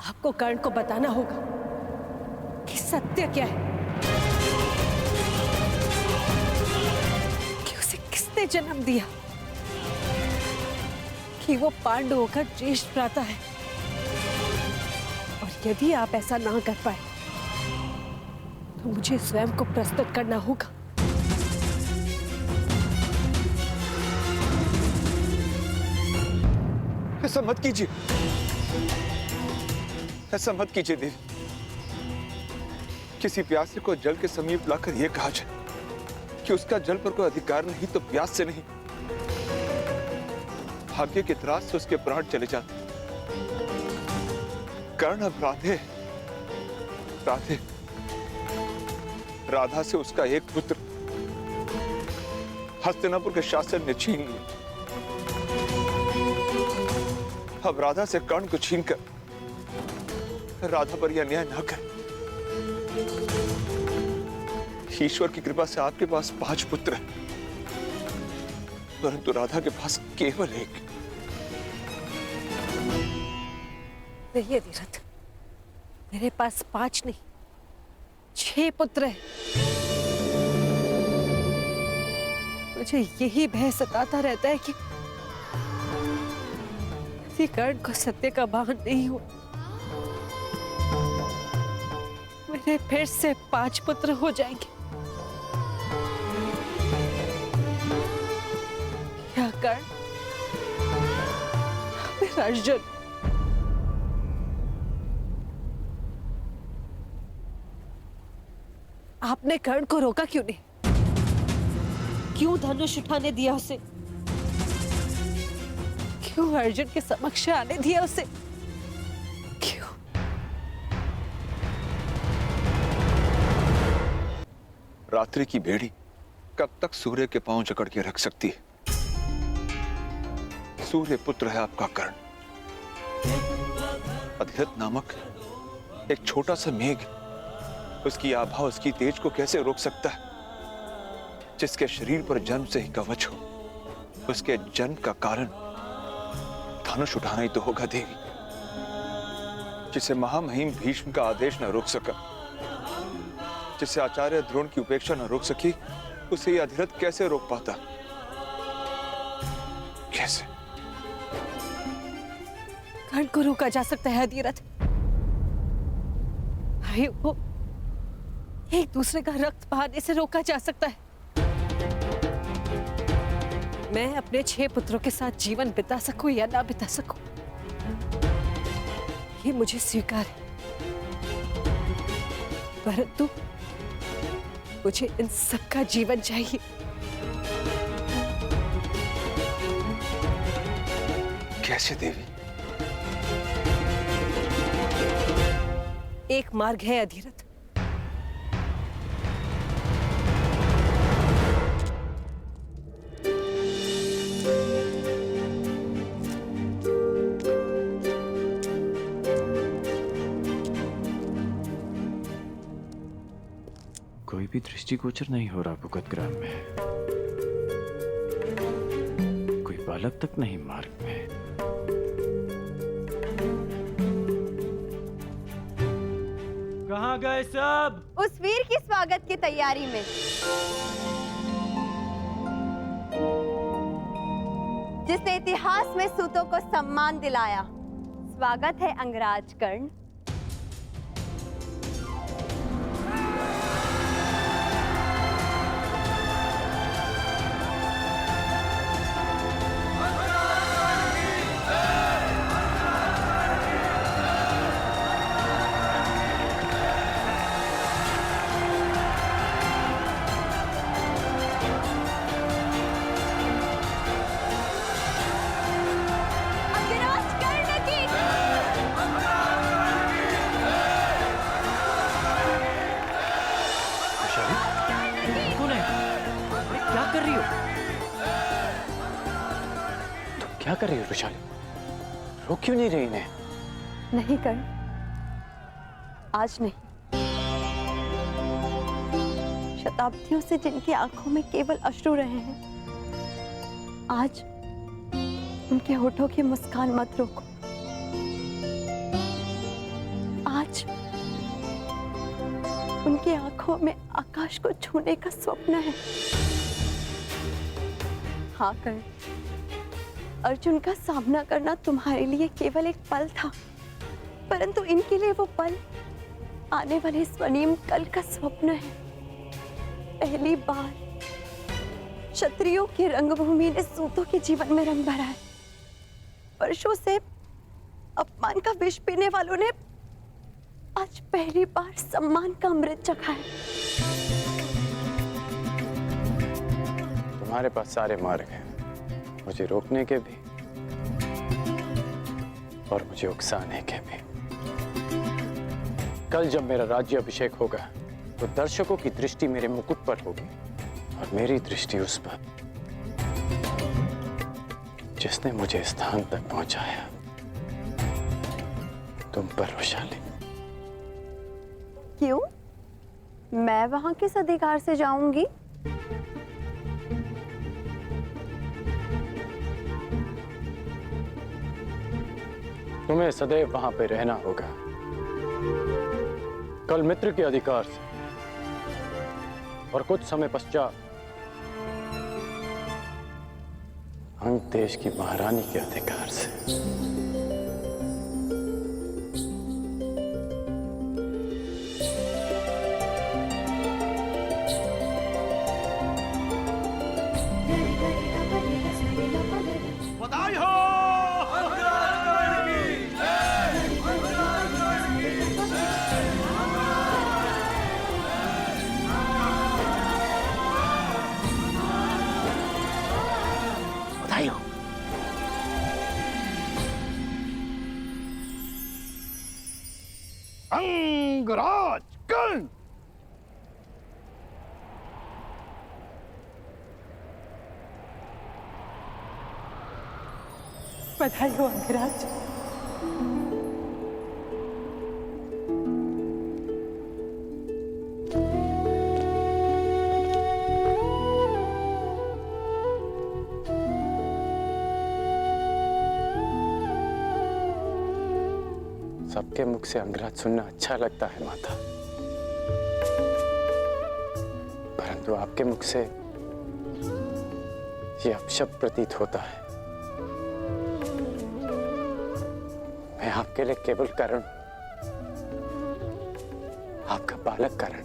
आपको कर्ण को बताना होगा कि सत्य क्या है, कि उसे किसने जन्म दिया, कि वो पांडवों का ज्येष्ठ भ्राता है। और यदि आप ऐसा ना कर पाए तो मुझे स्वयं को प्रस्तुत करना होगा। ऐसा मत कीजिए, ऐसा मत कीजिए देवी। किसी प्यासे को जल के समीप लाकर यह कहा जाए कि उसका जल पर कोई अधिकार नहीं तो प्यास से नहीं, भाग्य के त्रास से उसके प्राण चले जाते। कर्ण अब राधे राधा से उसका एक पुत्र हस्तिनापुर के शासन ने छीन लिया। अब राधा से कर्ण को छीनकर राधा पर यह अन्याय ना कर। ईश्वर की कृपा से आपके पास 5 पुत्र हैं, परंतु राधा के पास केवल एक। नहीं अधिरथ, मेरे पास 5 नहीं 6 पुत्र हैं। मुझे यही भय सताता रहता है कि कर्ण को सत्य का भान नहीं हुआ, मेरे फिर से 5 पुत्र हो जाएंगे। क्या कर्ण, मेरा अर्जुन, आपने कर्ण को रोका क्यों नहीं? क्यों धनुष उठाने दिया उसे? क्यों अर्जुन के समक्ष आने दिया उसे? क्यों? रात्रि की भेड़ी कब तक सूर्य के पांव जकड़ के रख सकती है? सूर्य पुत्र है आपका कर्ण। अधिरथ नामक एक छोटा सा मेघ उसकी आभा, उसकी तेज को कैसे रोक सकता है? जिसके शरीर पर जन्म से ही कवच हो, उसके जन्म का कारण धनुष उठाना ही तो होगा देवी। जिसे महामहिम भीष्म का आदेश न रोक सका, जिसे आचार्य द्रोण की उपेक्षा न रोक सकी, उसे यह अधिरथ कैसे रोक पाता? कैसे? कर्ण को रोका जा सकता है अधिरथ। भाइयों को एक दूसरे का रक्त बहाने से रोका जा सकता है। मैं अपने 6 पुत्रों के साथ जीवन बिता सकूं या ना बिता सकूं, ये मुझे स्वीकार है, परंतु मुझे इन सबका जीवन चाहिए। कैसे देवी? एक मार्ग है अधिरथ। कोई भी दृष्टिगोचर नहीं हो रहा भुगत ग्राम में। कोई बालक तक नहीं मार्ग में। कहाँ गए सब? उस वीर की स्वागत की तैयारी में। जिसने इतिहास में सूतों को सम्मान दिलाया। स्वागत है अंगराज कर्ण। क्या कर रही हो वैशाली? रोक क्यों नहीं रही इन्हें? नहीं कर्ण, आज नहीं। शताब्दियों से जिनकी आंखों में केवल अश्रु रहे हैं, आज उनके होठों की मुस्कान मत रोको। आज उनकी आंखों में आकाश को छूने का स्वप्न है। हाँ कर्ण, अर्जुन का सामना करना तुम्हारे लिए केवल एक पल था, परंतु इनके लिए वो पल आने वाले स्वर्णिम कल का स्वप्न है। पहली बार क्षत्रियों की रंगभूमि ने सूतों के जीवन में रंग भरा है। वर्षों से अपमान का विष पीने वालों ने आज पहली बार सम्मान का अमृत चखा है। तुम्हारे पास सारे मार्ग हैं, मुझे रोकने के भी और मुझे उकसाने के भी। कल जब मेरा राज्य अभिषेक होगा तो दर्शकों की दृष्टि मेरे मुकुट पर होगी और मेरी दृष्टि उस पर जिसने मुझे स्थान तक पहुंचाया, तुम पर वैशाली। क्यों? मैं वहां किस अधिकार से जाऊंगी? तुम्हें सदैव वहां पे रहना होगा, कल मित्र के अधिकार से और कुछ समय पश्चात अंग देश की महारानी के अधिकार से। बधाई हो बधाई हो। अंगराज कर्ण, बधाई हो अंगराज। सबके मुख से अंगराज सुनना अच्छा लगता है माता, परंतु आपके मुख से ये अपशब्द प्रतीत होता है। मैं आपके लिए केवल कर्ण, आपका बालक कर्ण,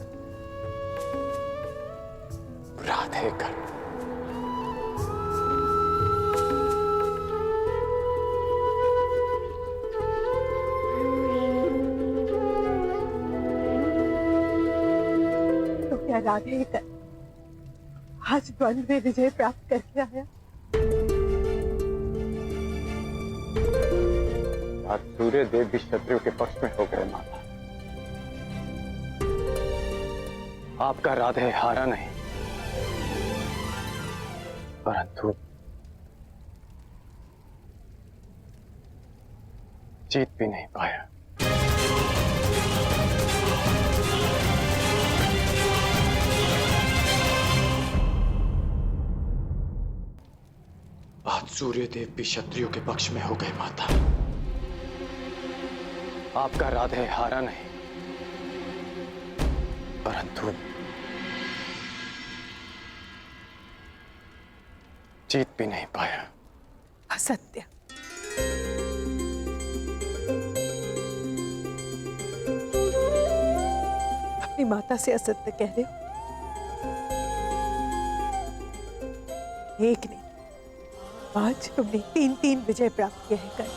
राधे कर्ण। तो क्या राधे ही कर आज द्वंद्व में विजय प्राप्त करके आया? आज सूर्य देव भी शत्रुओं के पक्ष में हो गए माता। आपका राधे हारा नहीं, परंतु जीत भी नहीं पाया। आज सूर्य देव भी क्षत्रियों के पक्ष में हो गए माता। आपका राधे हारा नहीं, परंतु जीत भी नहीं पाया। असत्य। अपनी माता से असत्य कह रहे हो? एक नहीं, आज तुमने 3-3 विजय प्राप्त किए हैं कल।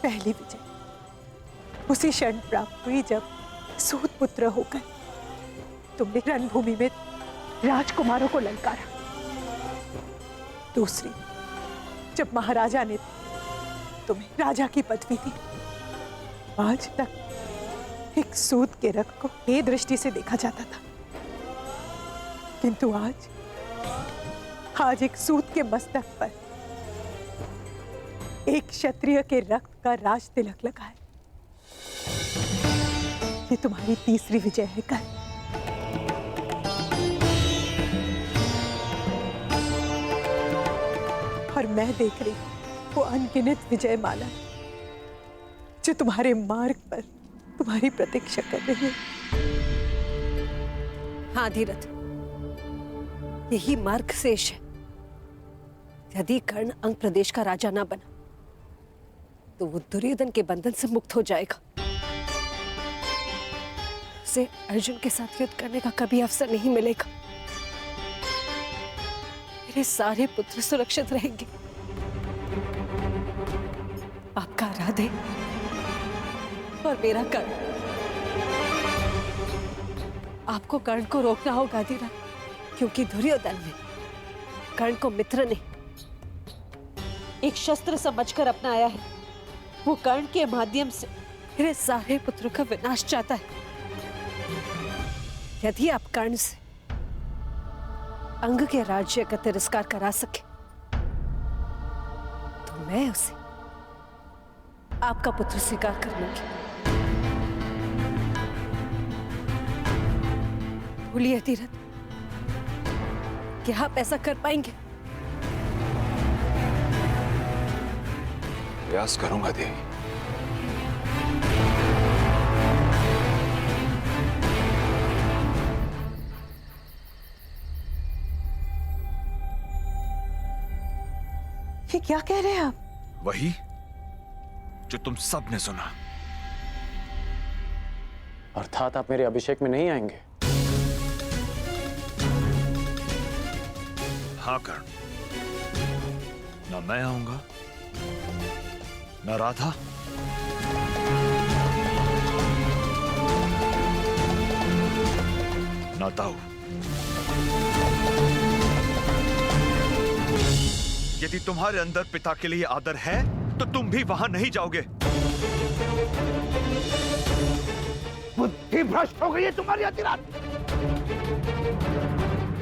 पहली विजय उसी क्षण प्राप्त हुई जब सूत पुत्र होकर तुमने रणभूमि में राजकुमारों को ललकारा। दूसरी जब महाराजा ने तुम्हें राजा की पदवी दी। आज तक एक सूत के रक्त को हे दृष्टि से देखा जाता था, किंतु आज एक सूत के मस्तक पर एक क्षत्रिय के रक्त का राज तिलक लगा है। ये तुम्हारी तीसरी विजय है कल। और मैं देख रही हूं वो अनगिनत विजय माला जो तुम्हारे मार्ग पर तुम्हारी प्रतीक्षा कर रही है। हाँ धीरथ, यही मार्ग शेष है। यदि कर्ण अंग प्रदेश का राजा ना बना तो वो दुर्योधन के बंधन से मुक्त हो जाएगा। उसे अर्जुन के साथ युद्ध करने का कभी अवसर नहीं मिलेगा। मेरे सारे पुत्र सुरक्षित रहेंगे। आपका राधे और मेरा कर्ण। आपको कर्ण को रोकना होगा धीरथ, क्योंकि दुर्योधन ने कर्ण को मित्र नहीं एक शस्त्र समझकर अपनाया है। वो कर्ण के माध्यम से मेरे सारे पुत्रों का विनाश चाहता है। यदि आप कर्ण से अंग के राज्य का तिरस्कार करा सके तो मैं उसे आपका पुत्र स्वीकार कर लूंगी। भूलिए धीरथ, क्या आप ऐसा कर पाएंगे? प्रयास करूंगा देवी। ये क्या कह रहे हैं आप? वही जो तुम सब ने सुना। अर्थात आप मेरे अभिषेक में नहीं आएंगे? हाँ कर्ण, न मैं आऊंगा न राधा, न ताऊ। यदि तुम्हारे अंदर पिता के लिए आदर है तो तुम भी वहां नहीं जाओगे। बुद्धि भ्रष्ट हो गई है तुम्हारी अधिराज।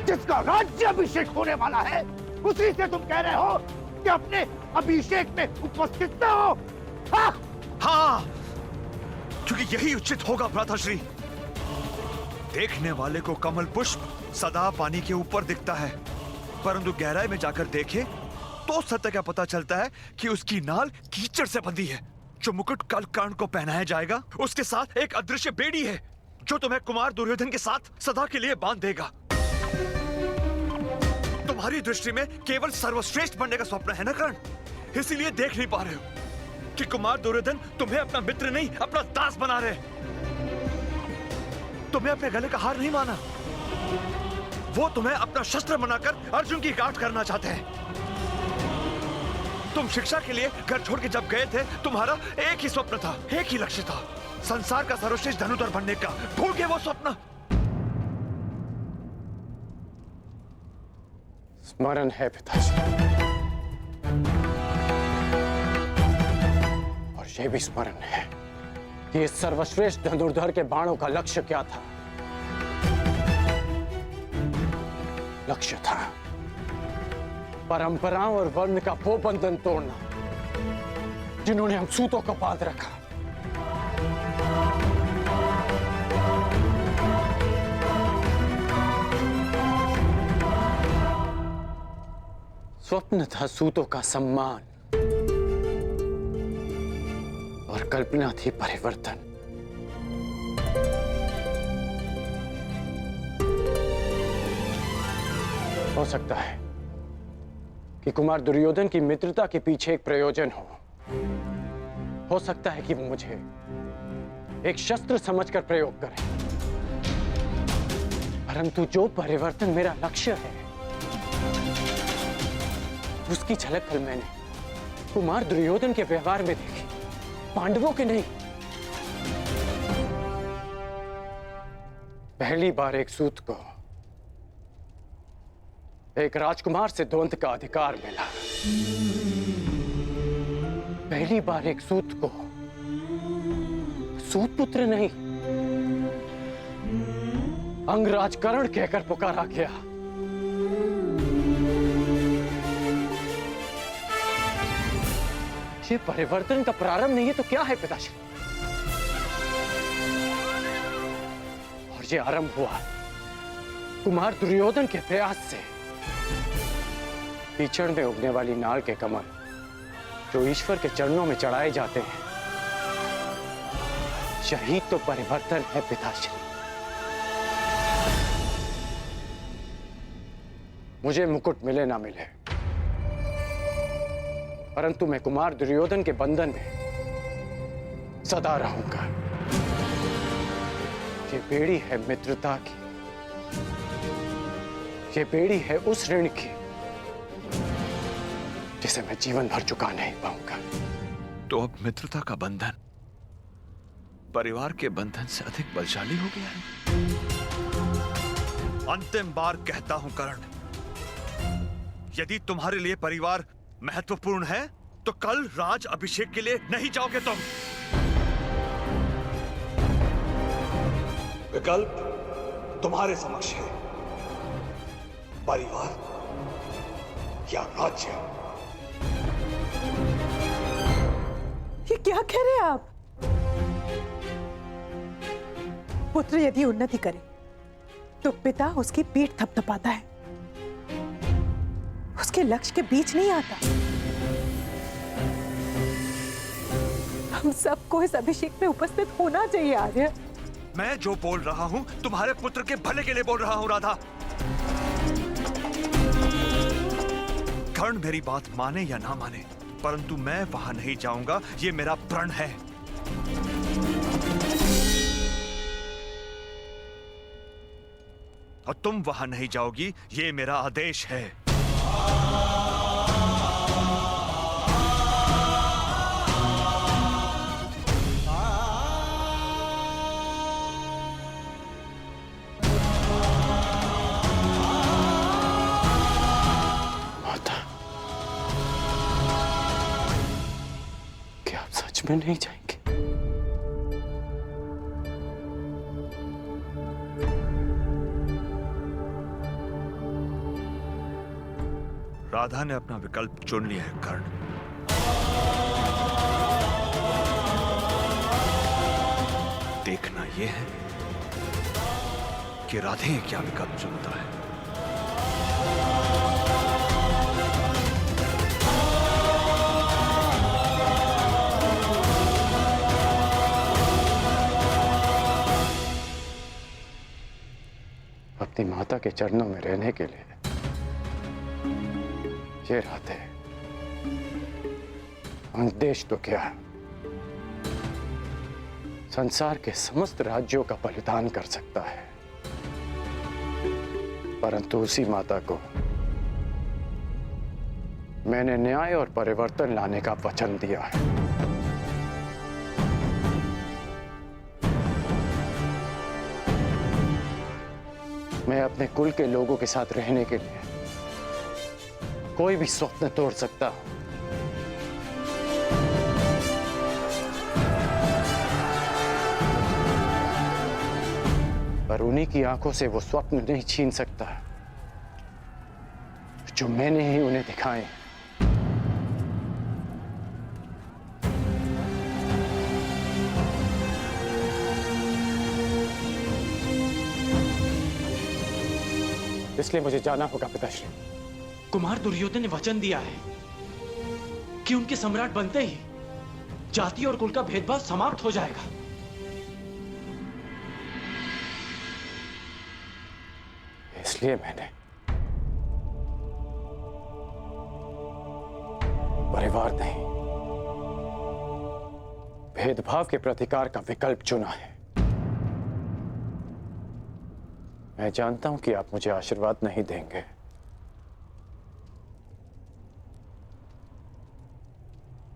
जिसका राज्याभिषेक होने वाला है उसी से तुम कह रहे हो कि अपने अभिषेक में उपस्थित न हो। हाँ, क्योंकि यही उचित होगा भ्राताश्री। देखने वाले को कमल पुष्प सदा पानी के ऊपर दिखता है, परंतु गहराई में जाकर देखे तो सत्य का पता चलता है कि उसकी नाल कीचड़ से बंधी है। जो मुकुट कल कर्ण को पहनाया जाएगा उसके साथ एक अदृश्य बेड़ी है जो तुम्हें कुमार दुर्योधन के साथ सदा के लिए बांध देगा। तुम्हारी दृष्टि में केवल सर्वश्रेष्ठ बनने का स्वप्न है ना कर्ण, इसीलिए देख नहीं पा रहे हो कि कुमार दुर्योधन तुम्हें अपना मित्र नहीं अपना दास बना रहे। तुम्हें अपने गले का हार नहीं माना, वो तुम्हें अपना शस्त्र बनाकर अर्जुन की गांठ करना चाहते हैं। तुम शिक्षा के लिए घर छोड़ के जब गए थे तुम्हारा एक ही स्वप्न था, एक ही लक्ष्य था, संसार का सर्वश्रेष्ठ धनुधर बनने का। भूल गए वो स्वप्न? स्मरण है पिताजी, और यह भी स्मरण है कि इस सर्वश्रेष्ठ धनुर्धर के बाणों का लक्ष्य क्या था। लक्ष्य था परंपराओं और वर्ण का वो बंधन तोड़ना जिन्होंने हम सूतों को बांध रखा। स्वप्न था सूतों का सम्मान और कल्पना थी परिवर्तन। हो सकता है कि कुमार दुर्योधन की मित्रता के पीछे एक प्रयोजन हो सकता है कि वो मुझे एक शस्त्र समझकर प्रयोग करे, परंतु जो परिवर्तन मेरा लक्ष्य है उसकी झलक कल मैंने कुमार दुर्योधन के व्यवहार में देखी, पांडवों के नहीं। पहली बार एक सूत को एक राजकुमार से द्वंद्व का अधिकार मिला। पहली बार एक सूत को सूत पुत्र नहीं अंगराज कर्ण कहकर पुकारा गया। ये परिवर्तन का प्रारंभ नहीं है तो क्या है पिताजी? और ये आरंभ हुआ कुमार दुर्योधन के प्रयास से। कीचड़ में उगने वाली नाल के कमल जो ईश्वर के चरणों में चढ़ाए जाते हैं। शहीद तो परिवर्तन है पिताश्री। मुझे मुकुट मिले ना मिले, परंतु मैं कुमार दुर्योधन के बंधन में सदा रहूंगा। ये बेड़ी है मित्रता की, ये बेड़ी है उस ऋण की जिसे मैं जीवन भर चुका नहीं पाऊंगा। तो अब मित्रता का बंधन परिवार के बंधन से अधिक बलशाली हो गया है। अंतिम बार कहता हूं कर्ण, यदि तुम्हारे लिए परिवार महत्वपूर्ण है तो कल राज अभिषेक के लिए नहीं जाओगे तुम। विकल्प तुम्हारे समक्ष है, परिवार या राज्य। ये क्या कह रहे हैं आप? पुत्र यदि उन्नति करे तो पिता उसकी पीठ थपथपाता है, उसके लक्ष्य के बीच नहीं आता। हम सबको इस अभिषेक में उपस्थित होना चाहिए आर्य। मैं जो बोल रहा हूं तुम्हारे पुत्र के भले के लिए बोल रहा हूं राधा। कर्ण मेरी बात माने या ना माने, परंतु मैं वहां नहीं जाऊंगा, ये मेरा प्रण है। और तुम वहां नहीं जाओगी, ये मेरा आदेश है। माता, क्या आप सच में नहीं जाएंगे? राधा ने अपना विकल्प चुन लिया है कर्ण। देखना यह है कि राधे क्या विकल्प चुनता है। अपनी माता के चरणों में रहने के लिए ये राधे देश तो क्या, संसार के समस्त राज्यों का बलिदान कर सकता है, परंतु उसी माता को मैंने न्याय और परिवर्तन लाने का वचन दिया है। मैं अपने कुल के लोगों के साथ रहने के लिए कोई भी स्वप्न तोड़ सकता हूं, पर उन्हीं की आंखों से वो स्वप्न नहीं छीन सकता जो मैंने ही उन्हें दिखाए। इसलिए मुझे जाना होगा पिताश्री। कुमार दुर्योधन ने वचन दिया है कि उनके सम्राट बनते ही जाति और कुल का भेदभाव समाप्त हो जाएगा। इसलिए मैंने परिवार नहीं, भेदभाव के प्रतिकार का विकल्प चुना है। मैं जानता हूं कि आप मुझे आशीर्वाद नहीं देंगे,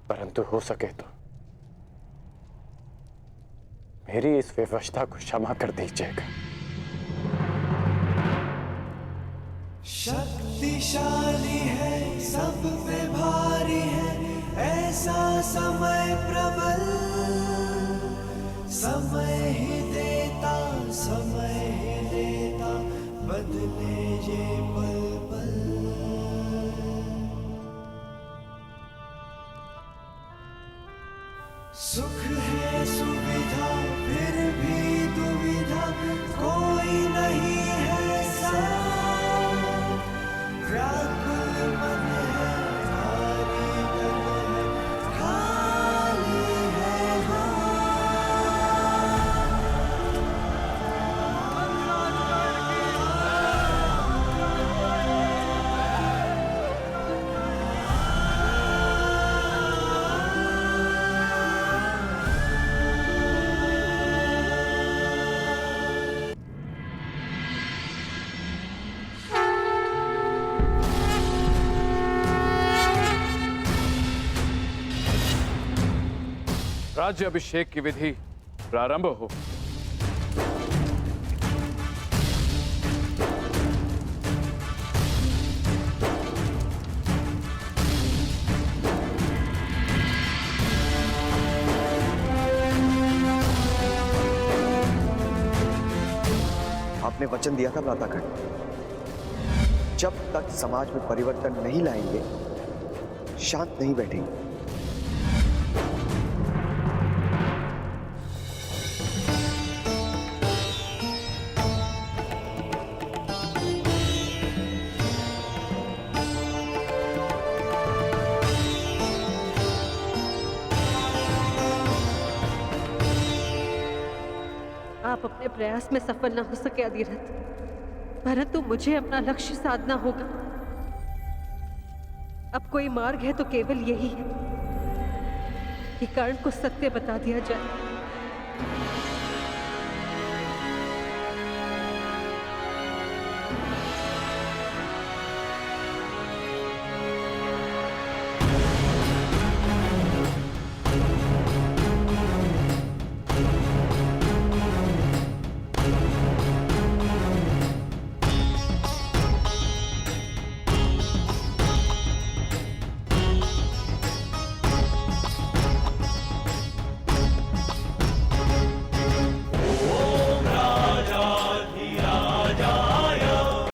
परंतु हो सके तो मेरी इस विवशता को क्षमा कर दीजिएगा। शक्तिशाली है, सब पे भारी है, ऐसा समय प्रबल, समय ही देता, समय ही देता, बदले ये पल पल। सुख है सुविधा, फिर भी दुविधा, कोई नहीं है साथ। व्याकुल मन है, भारी तन है, राज्य अभिषेक की विधि प्रारंभ हो। आपने वचन दिया था भ्रातागण, जब तक समाज में परिवर्तन नहीं लाएंगे शांत नहीं बैठेंगे। आप अपने प्रयास में सफल न हो सके अधिरथ, परंतु मुझे अपना लक्ष्य साधना होगा। अब कोई मार्ग है तो केवल यही है कि कर्ण को सत्य बता दिया जाए।